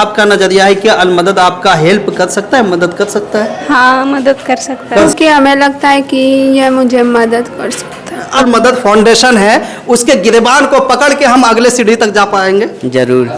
आपका नजरिया है कि अल मदद आपका हेल्प कर सकता है, मदद कर सकता है? हाँ, मदद कर सकता है। उसकी हमें लगता है कि यह मुझे मदद कर सकता है। अल मदद फाउंडेशन है, उसके गिरबान को पकड़ के हम अगले सीढ़ी तक जा पाएंगे। जरूर।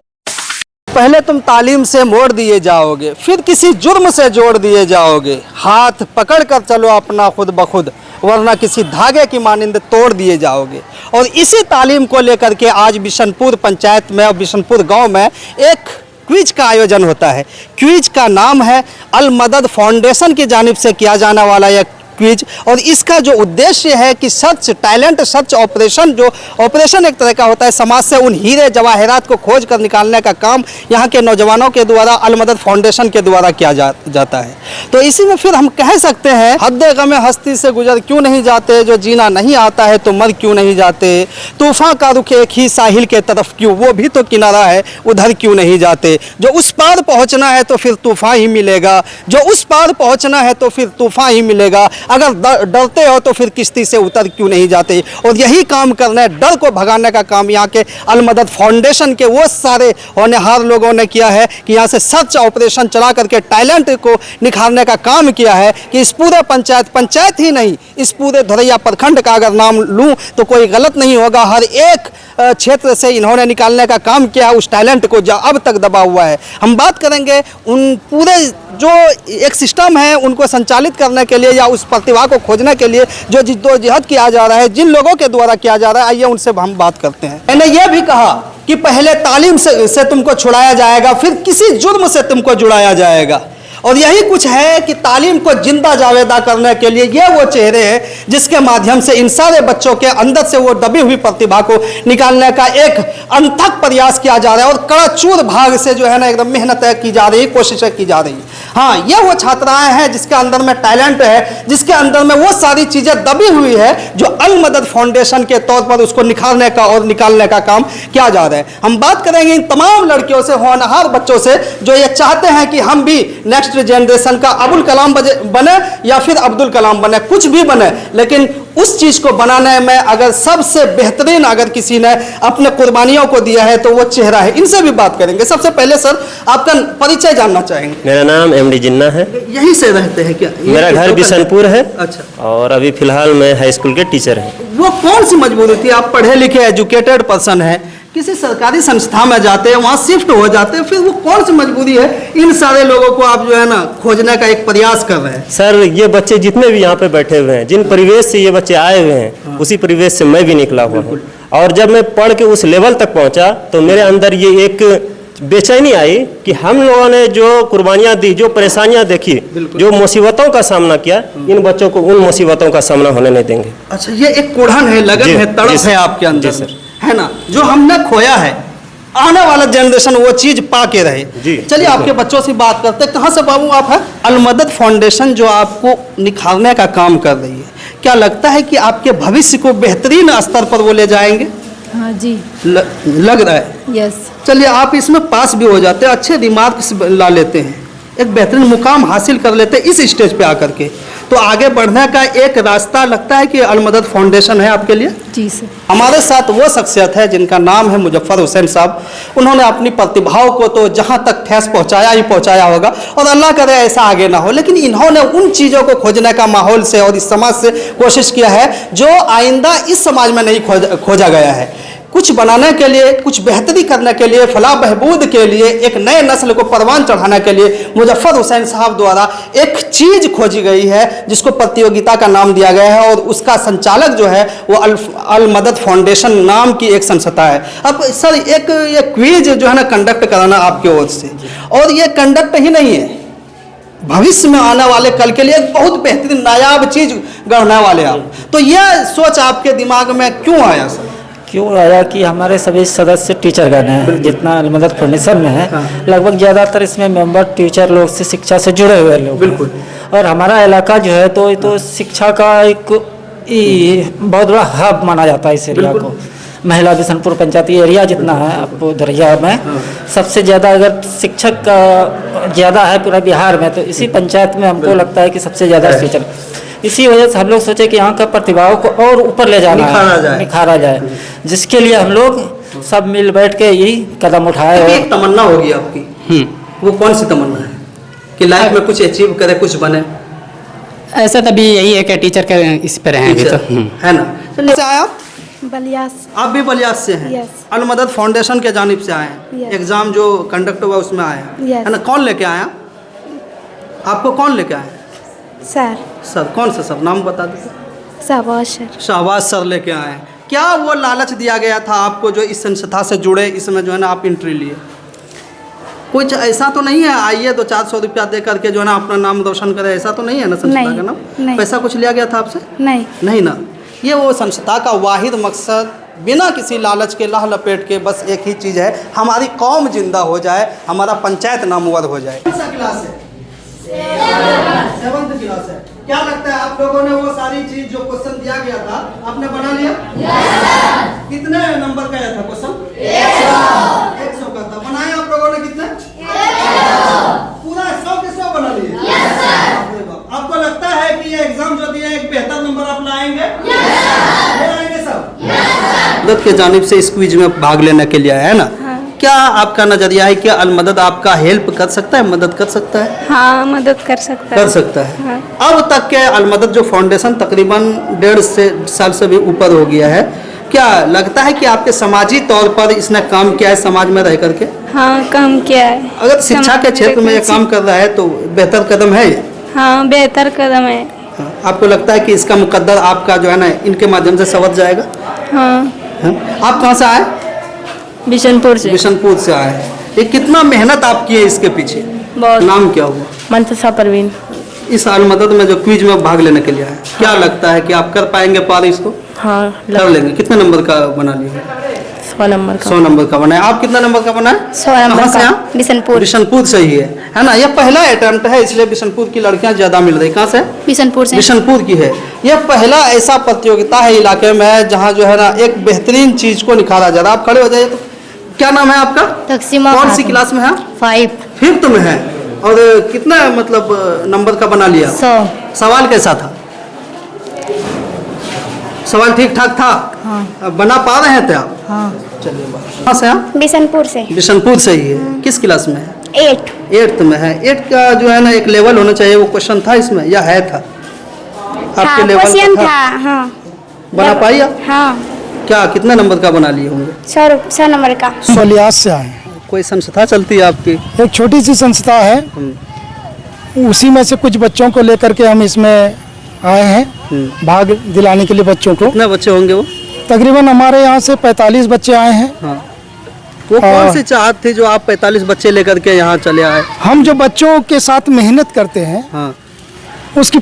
पहले तुम तालीम से मोड़ दिए जाओगे, फिर किसी जुर्म से जोड़ दिए जाओगे। हाथ पकड़ कर चलो अपना खुद ब खुद, वरना किसी धागे की मानिंद तोड़ दिए जाओगे। और इसी तालीम को लेकर के आज बिशनपुर पंचायत में और बिशनपुर गांव में एक क्विज का आयोजन होता है। क्विज का नाम है अल मदद फाउंडेशन की जानिब से किया जाने वाला यह क्विज, और इसका जो उद्देश्य है कि सर्च टैलेंट सर्च ऑपरेशन, जो ऑपरेशन एक तरह का होता है, समाज से उन हीरे जवाहरात को खोज कर निकालने का काम यहाँ के नौजवानों के द्वारा अल मदद फाउंडेशन के द्वारा किया जाता है। तो इसी में फिर हम कह सकते हैं, हद्दे गमे हस्ती से गुजर क्यों नहीं जाते, जो जीना नहीं आता है तो मर क्यों नहीं जाते, तूफान का रुख एक ही साहिल के तरफ क्यों, वो भी तो किनारा है उधर क्यों नहीं जाते, जो उस पार पहुँचना है तो फिर तूफान ही मिलेगा, जो उस पार पहुँचना है तो फिर तूफान ही मिलेगा, अगर डरते हो तो फिर किश्ती से उतर क्यों नहीं जाते। और यही काम करना है, डर को भगाने का काम यहाँ के अल मदद फाउंडेशन के वो सारे होनहार लोगों ने किया है कि यहाँ से सर्च ऑपरेशन चला करके टैलेंट को निखारने का काम किया है कि इस पूरे पंचायत ही नहीं, इस पूरे धोरैया प्रखंड का अगर नाम लूँ तो कोई गलत नहीं होगा। हर एक क्षेत्र से इन्होंने निकालने का काम किया है उस टैलेंट को जो अब तक दबा हुआ है। हम बात करेंगे उन पूरे जो एक सिस्टम है उनको संचालित करने के लिए या उस प्रतिभा को खोजने के लिए जो जिद्दोजहद किया जा रहा है, जिन लोगों के द्वारा किया जा रहा है, आइए उनसे हम बात करते हैं। मैंने यह भी कहा कि पहले तालीम से तुमको छुड़ाया जाएगा, फिर किसी जुर्म से तुमको जुड़ाया जाएगा। और यही कुछ है कि तालीम को जिंदा जावेदा करने के लिए ये वो चेहरे हैं जिसके माध्यम से इन सारे बच्चों के अंदर से वो दबी हुई प्रतिभा को निकालने का एक अनथक प्रयास किया जा रहा है और कड़ाचूर भाग से जो है ना एकदम मेहनत की जा रही, कोशिशें की जा रही। हाँ, ये वो छात्राएं हैं जिसके अंदर में टैलेंट है, जिसके अंदर में वो सारी चीज़ें दबी हुई है जो अल मदद फाउंडेशन के तौर पर उसको निखारने का और निकालने का काम किया जा रहा है। हम बात करेंगे इन तमाम लड़कियों से, होनहार बच्चों से जो ये चाहते हैं कि हम भी नेक्स्ट जनरेशन का अबुल कलाम बने या फिर अब्दुल कलाम बने, कुछ भी बने, लेकिन उस चीज को बनाने में अगर सबसे बेहतरीन अगर किसी ने अपने कुर्बानियों को दिया है तो वो चेहरा है। इनसे भी बात करेंगे। सबसे पहले सर आपका परिचय जानना चाहेंगे। मेरा नाम एमडी जिन्ना है। यहीं से रहते हैं क्या? मेरा घर बिशनपुर है। अच्छा। और अभी फिलहाल मैं हाई स्कूल के टीचर हैं। वो कौन सी मजबूरी थी? आप पढ़े लिखे एजुकेटेड पर्सन है, किसी सरकारी संस्था में जाते हैं, वहाँ शिफ्ट हो जाते हैं, फिर वो कौन सी मजबूरी है इन सारे लोगों को आप जो है ना खोजने का एक प्रयास कर रहे हैं? सर, ये बच्चे जितने भी यहाँ पे बैठे हुए हैं, जिन परिवेश से ये बच्चे आए हुए हैं, उसी परिवेश से मैं भी निकला हुआ हूँ। और जब मैं पढ़ के उस लेवल तक पहुँचा तो मेरे अंदर ये एक बेचैनी आई कि हम लोगों ने जो कुर्बानियाँ दी, जो परेशानियाँ देखी, जो मुसीबतों का सामना किया, इन बच्चों को उन मुसीबतों का सामना होने नहीं देंगे। अच्छा, ये एक कुढ़न है, लगन है, तड़प है आपके अंदर सर, है ना, जो हमने खोया है, आने वाला जनरेशन वो चीज पा के रहे। चलिए आपके बच्चों से बात करते हैं। कहाँ से बाबू आप हैं? अल मदद फाउंडेशन जो आपको निखारने का काम कर रही है, क्या लगता है कि आपके भविष्य को बेहतरीन स्तर पर वो ले जाएंगे? हाँ जी, लग रहा है। यस। चलिए आप इसमें पास भी हो जाते हैं, अच्छे दिमाग से ला लेते हैं, एक बेहतरीन मुकाम हासिल कर लेते हैं इस स्टेज पे आकर के, तो आगे बढ़ने का एक रास्ता लगता है कि अल मदद फाउंडेशन है आपके लिए। जी सर। हमारे साथ वो शख्सियत है जिनका नाम है मुजफ्फर हुसैन साहब। उन्होंने अपनी प्रतिभाओं को तो जहाँ तक ठेस पहुँचाया ही पहुँचाया होगा, और अल्लाह करे ऐसा आगे ना हो, लेकिन इन्होंने उन चीज़ों को खोजने का माहौल से और इस समाज से कोशिश किया है जो आइंदा इस समाज में नहीं खोजा गया है। कुछ बनाने के लिए, कुछ बेहतरी करने के लिए, फलाह बहबूद के लिए, एक नए नस्ल को परवान चढ़ाने के लिए मुजफ्फर हुसैन साहब द्वारा एक चीज़ खोजी गई है जिसको प्रतियोगिता का नाम दिया गया है, और उसका संचालक जो है वो अल मदद फाउंडेशन नाम की एक संस्था है। अब सर एक ये क्विज जो है ना कंडक्ट कराना आपकी ओर से, और ये कंडक्ट ही नहीं है, भविष्य में आने वाले कल के लिए एक बहुत बेहतरीन नायाब चीज़ गढ़ने वाले आप, तो यह सोच आपके दिमाग में क्यों आया सर? क्यों आया कि हमारे सभी सदस्य टीचरगण हैं, जितना अल मदद फाउंडेशन में है, लगभग ज़्यादातर इसमें मेंबर टीचर लोग से शिक्षा से जुड़े हुए लोग। बिल्कुल। और हमारा इलाका जो है तो शिक्षा का एक बहुत बड़ा हब माना जाता है इस एरिया को। महिला बिशनपुर पंचायती एरिया जितना है आपको धोरैया में, सबसे ज़्यादा अगर शिक्षक का ज़्यादा है पूरा बिहार में, तो इसी पंचायत में हमको लगता है कि सबसे ज़्यादा टीचर। इसी वजह से हम लोग सोचे कि यहाँ का प्रतिभाओं को और ऊपर ले जाना, निखारा जाए, जिसके लिए हम लोग सब मिल बैठ के यही कदम उठाए। एक तमन्ना होगी आपकी वो कौन सी तमन्ना है कि लाइफ में कुछ अचीव करे, कुछ बने? ऐसा तभी यही है कि टीचर के इस पर हैं अभी तो। है ना। चलिए से आए आप? बलियास। आप भी बलियास से हैं? Yes. अल मदद फाउंडेशन के जानिब से आए हैं? Yes. एग्जाम जो कंडक्ट हुआ उसमें आए हैं? Yes. है ना। कौन लेके आया आपको? कौन लेके आए? सर। सर कौन सा सर, नाम बता दीजिए। शाबाश सर। शाहबाज सर लेके आए हैं। क्या वो लालच दिया गया था आपको जो इस संस्था से जुड़े, इसमें जो है ना आप एंट्री लिए? कुछ ऐसा तो नहीं है आइए 200-400 रुपया दे करके जो है ना अपना नाम रोशन करे, ऐसा तो नहीं है ना संस्था नहीं, का नाम? नहीं। पैसा कुछ लिया गया था आपसे? नहीं। नहीं ना। ये वो संस्था का वाहिद मकसद बिना किसी लालच के लाह लपेट के बस एक ही चीज़ है, हमारी कौम जिंदा हो जाए, हमारा पंचायत नामवर हो जाए। कौन सा क्लास है? 7th क्लास है। क्या लगता है आप लोगों ने वो सारी चीज जो क्वेश्चन दिया गया था आपने बना लिया? yes! कितने नंबर का आया था क्वेश्चन? 100 का था। बनाए आप लोगों ने कितने? 100। पूरा 100 के 100 बना लिए? yes, आपको लगता है कि ये एग्जाम जो दिया एक बेहतर नंबर आप लाएंगे? yes! ले आएंगे सब? yes! मदद के जानिब से इस क्विज में भाग लेने के लिए है ना। क्या आपका नजरिया है कि अल मदद आपका हेल्प कर सकता है, मदद कर सकता है? हाँ, मदद कर सकता है। कर सकता है। हाँ। अब तक के अल मदद जो फाउंडेशन तकरीबन 1.5 साल से भी ऊपर हो गया है, क्या लगता है कि आपके समाजी तौर पर इसने काम किया है समाज में रह करके? हाँ, काम किया है। अगर शिक्षा के क्षेत्र में ये काम कर रहा है तो बेहतर कदम है ये? हाँ, बेहतर कदम है। हाँ। आपको लगता है कि इसका मुकद्दर आपका जो है ना इनके माध्यम से संवर जाएगा? हाँ। हाँ? आप कहाँ से आए? बिशनपुर से। बिशनपुर से आए हैं। ये कितना मेहनत आप किए इसके पीछे? बहुत। नाम क्या हुआ? मंतसा परवीन। इस अल मदद में जो क्विज में भाग लेने के लिए आए, क्या लगता है कि आप कर पाएंगे पार इसको? हाँ, कर लेंगे। कितने नंबर का बना लिया? 100 नंबर का। 100 नंबर का बनाया। आप कितना नंबर का बनाए? 100 नंबर कहाँ से का। आप? बिशनपुर। बिशनपुर से ही है ना। ये पहला अटेम्प्ट है इसलिए बिशनपुर की लड़कियां ज्यादा मिल रही। कहाँ से? बिशनपुर से। बिशनपुर की है। यह पहला ऐसा प्रतियोगिता है इलाके में जहाँ जो है ना एक बेहतरीन चीज को निखारा जा रहा है। आप खड़े हो जाइए तो। क्या नाम है आपका? तकसीमा। कौन सी क्लास में है? 5th में है। और कितना मतलब नंबर का बना लिया? 100। सवाल कैसा था? सवाल ठीक ठाक था? हाँ। बना पा रहे थे आप? हाँ। चलिए बात। कहाँ से आप? बिशनपुर से। बिशनपुर से ही है। किस क्लास में है? 8th में है। 8 का जो है ना एक लेवल होना चाहिए, वो क्वेश्चन था इसमें या है था? आपके लेवल क्वेश्चन का था। हाँ। बना पाई आप? हाँ। क्या कितने नंबर का बना लिए होंगे? 100 नंबर का। बलियास से आए हैं। कोई संस्था चलती है आपकी? एक छोटी सी संस्था है, उसी में से कुछ बच्चों को लेकर के हम इसमें आए हैं भाग दिलाने के लिए बच्चों को। कितने बच्चे होंगे वो? तकरीबन हमारे यहाँ से 45 बच्चे आए हैं। हाँ। वो कौन सी चाहत थी जो आप 45 बच्चे लेकर के यहाँ चले आए? हम जो बच्चों के साथ मेहनत करते हैं, हाँ। उसकी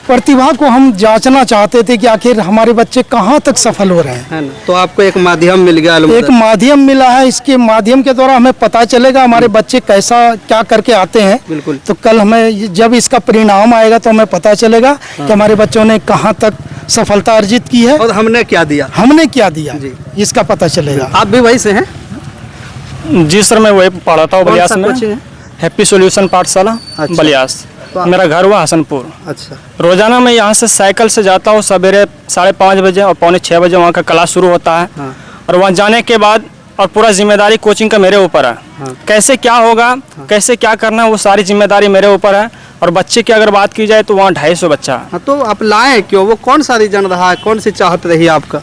प्रतिभा को हम जांचना चाहते थे कि आखिर हमारे बच्चे कहाँ तक सफल हो रहे हैं। है ना। तो आपको एक माध्यम मिल गया? एक माध्यम मिला है, इसके माध्यम के द्वारा हमें पता चलेगा हमारे बच्चे कैसा क्या करके आते हैं। बिल्कुल। तो कल हमें जब इसका परिणाम आएगा तो हमें पता चलेगा कि हमारे बच्चों ने कहाँ तक सफलता अर्जित की है और हमने क्या दिया, जी। इसका पता चलेगा। आप भी वही से हैं? जी सर, मैं वही पढ़ाता हूँ बलियास में। कोचिंग है? हैप्पी सॉल्यूशन पाठशाला बलियास। मेरा घर हुआ हसनपुर। अच्छा। रोजाना मैं यहाँ से साइकिल से जाता हूँ सवेरे 5:30 बजे और 5:45 बजे वहाँ का क्लास शुरू होता है। हाँ। और वहाँ जाने के बाद और पूरा जिम्मेदारी कोचिंग का मेरे ऊपर है। हाँ। कैसे क्या होगा, कैसे क्या करना है, वो सारी जिम्मेदारी मेरे ऊपर है। और बच्चे की अगर बात की जाए तो वहाँ 250 बच्चा है। हाँ, तो आप लाए क्यों? वो कौन सा रीजन रहा है, कौन सी चाहत रही आपका?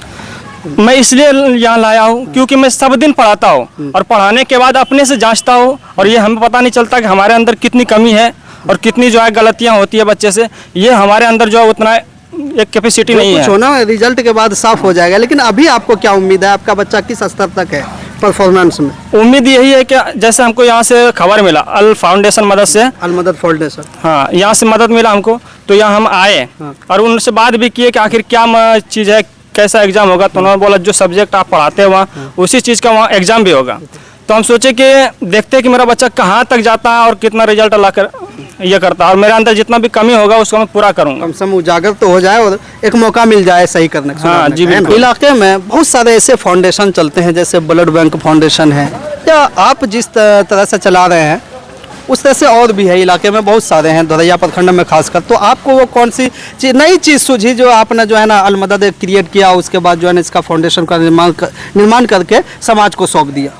मैं इसलिए यहाँ लाया हूँ क्योंकि मैं सब दिन पढ़ाता हूँ और पढ़ाने के बाद अपने से जांचता हूँ और ये हमें पता नहीं चलता कि हमारे अंदर कितनी कमी है और कितनी जो है गलतियाँ होती है बच्चे से। ये हमारे अंदर जो है उतना एक कैपेसिटी नहीं है। कुछ होना रिजल्ट के बाद साफ हो जाएगा। लेकिन अभी आपको क्या उम्मीद है, आपका बच्चा किस स्तर तक है परफॉर्मेंस में? उम्मीद यही है कि जैसे हमको यहाँ से खबर मिला अल फाउंडेशन मदद से, अल मदद फाउंडेशन, हाँ, यहाँ से मदद मिला हमको, तो यहाँ हम आए और उनसे बात भी किए कि आखिर क्या चीज़ है, कैसा एग्जाम होगा। तो उन्होंने बोला जो सब्जेक्ट आप पढ़ाते हैं वहाँ उसी चीज़ का वहाँ एग्जाम भी होगा। तो हम सोचे कि देखते हैं कि मेरा बच्चा कहाँ तक जाता है और कितना रिजल्ट ला कर ये करता है और मेरे अंदर जितना भी कमी होगा उसको मैं पूरा करूँगा। कम से कम उजागर तो हो जाए और एक मौका मिल जाए सही करने का। हाँ जी, बिल्कुल। इलाके में बहुत सारे ऐसे फाउंडेशन चलते हैं जैसे ब्लड बैंक फाउंडेशन है, या आप जिस तरह से चला रहे हैं उस तरह से और भी है इलाके में बहुत सारे हैं, धोरैया प्रखंड में खासकर। तो आपको वो कौन सी नई चीज़ सूझी जो आपने जो है ना अल मदद क्रिएट किया, उसके बाद जो है ना इसका फाउंडेशन का निर्माण करके समाज को सौंप दिया?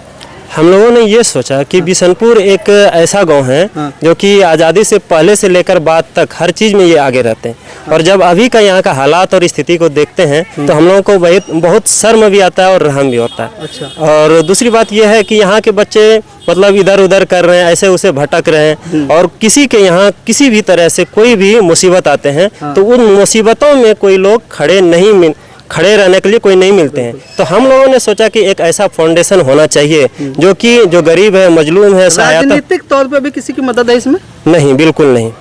हम लोगों ने ये सोचा कि बिशनपुर एक ऐसा गांव है जो कि आज़ादी से पहले से लेकर बाद तक हर चीज़ में ये आगे रहते हैं और जब अभी का यहाँ का हालात और स्थिति को देखते हैं तो हम लोगों को बहुत शर्म भी आता है और रहम भी होता है। अच्छा। और दूसरी बात यह है कि यहाँ के बच्चे मतलब इधर उधर कर रहे हैं, ऐसे उसे भटक रहे हैं और किसी के यहाँ किसी भी तरह से कोई भी मुसीबत आते हैं तो उन मुसीबतों में कोई लोग खड़े रहने के लिए कोई नहीं मिलते हैं। तो हम लोगों ने सोचा कि एक ऐसा फाउंडेशन होना चाहिए जो गरीब है, मजलूम है, सहायता। राजनीतिक तौर पे भी किसी की मदद है इसमें? नहीं, बिल्कुल नहीं,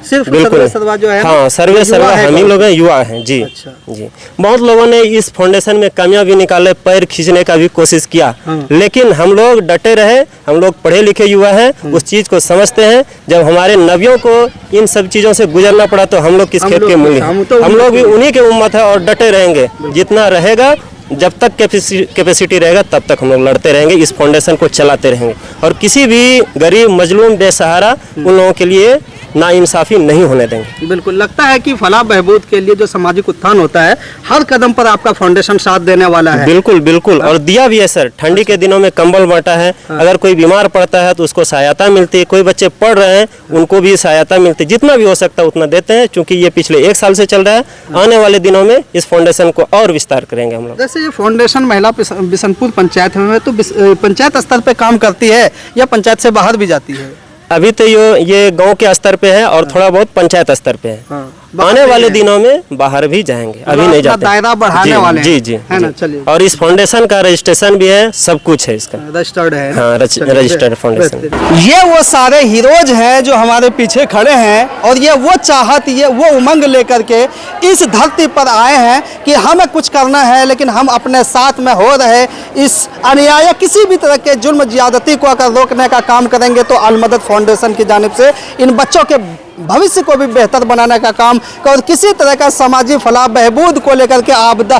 सिर्फ बिल्कुल सर्वे सर्वा जो है, हाँ, सर्वे सर्वा हम ही लोग हैं, युवा हैं जी। अच्छा। जी, बहुत लोगों ने इस फाउंडेशन में कमियां भी निकाले, पैर खींचने का भी कोशिश किया, लेकिन हम लोग डटे रहे। हम लोग पढ़े लिखे युवा हैं, उस चीज़ को समझते हैं। जब हमारे नबियों को इन सब चीज़ों से गुजरना पड़ा तो हम लोग किस खेत के मूल्य हैं? हम लोग भी उन्हीं के उम्मत है और डटे रहेंगे। जितना रहेगा, जब तक कैपेसिटी रहेगा तब तक हम लोग लड़ते रहेंगे, इस फाउंडेशन को चलाते रहेंगे और किसी भी गरीब, मजलूम, बेसहारा उन लोगों के लिए नाइंसाफ़ी नहीं होने देंगे। बिल्कुल लगता है कि फलाह बहबूद के लिए जो सामाजिक उत्थान होता है हर कदम पर आपका फाउंडेशन साथ देने वाला है। बिल्कुल बिल्कुल, और दिया भी है सर। ठंडी के दिनों में कंबल बांटा है, अगर कोई बीमार पड़ता है तो उसको सहायता मिलती है, कोई बच्चे पढ़ रहे हैं उनको भी सहायता मिलती है, जितना भी हो सकता है उतना देते हैं। क्योंकि ये पिछले 1 साल से चल रहा है, आने वाले दिनों में इस फाउंडेशन को और विस्तार करेंगे हम लोग। जैसे ये फाउंडेशन महिला बिशनपुर पंचायत में तो पंचायत स्तर पे काम करती है या पंचायत से बाहर भी जाती है? अभी तो ये गांव के स्तर पे है और थोड़ा बहुत पंचायत स्तर पे है। आने वाले दिनों में बाहर भी जाएंगे, अभी नहीं जाते। दायरा बढ़ाने वाले हैं। जी जी है ना? चलिए। और इस फाउंडेशन का रजिस्ट्रेशन भी है, सब कुछ है इसका, रजिस्टर्ड है। हाँ, रजिस्टर्ड फाउंडेशन। ये वो सारे हीरोज हैं जो हमारे पीछे खड़े हैं और ये वो चाहत, ये वो उमंग लेकर के इस धरती पर आए हैं कि हमें कुछ करना है, लेकिन हम अपने साथ में हो रहे इस अन्याय, किसी भी तरह के जुल्म ज्यादती को अगर रोकने का काम करेंगे तो अलमदद फाउंडेशन की जानिब से इन बच्चों के भविष्य को भी बेहतर बनाने का काम और किसी तरह का सामाजिक फलाह बहबूद को लेकर के आपदा,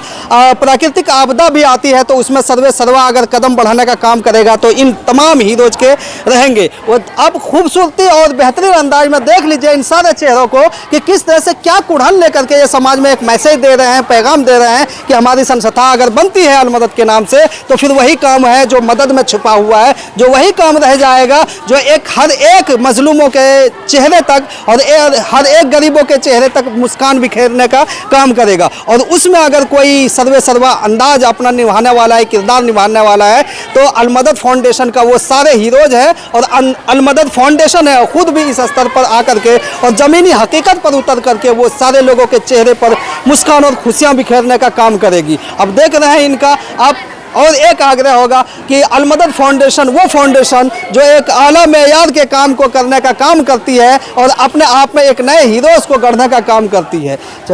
प्राकृतिक आपदा भी आती है तो उसमें सर्वे सर्वा अगर कदम बढ़ाने का काम करेगा तो इन तमाम हीरोज के रहेंगे। वो अब खूबसूरती और बेहतरीन अंदाज में देख लीजिए इन सारे चेहरों को कि किस तरह से क्या कुढ़न लेकर के ये समाज में एक मैसेज दे रहे हैं, पैगाम दे रहे हैं कि हमारी संस्था अगर बनती है अलमदद के नाम से तो फिर वही काम है जो मदद में छुपा हुआ है, जो वही काम रह जाएगा जो हर एक मजलूमों के चेहरे तक और हर एक गरीबों के चेहरे तक मुस्कान बिखेरने का काम करेगा। और उसमें अगर कोई सर्वे सर्वा अंदाज अपना निभाने वाला है, किरदार निभाने वाला है तो अलमदद फाउंडेशन का वो सारे हीरोज हैं और अलमदद फाउंडेशन है खुद भी इस स्तर पर आकर के और ज़मीनी हकीकत पर उतर करके वो सारे लोगों के चेहरे पर मुस्कान और खुशियाँ बिखेरने का काम करेगी। अब देख रहे हैं इनका आप और एक आग्रह होगा कि अलमदद फाउंडेशन वो फाउंडेशन जो एक आला मेयार के काम को करने का काम करती है और अपने आप में एक नए हीरोज़ को गढ़ने का काम करती है। चलिए।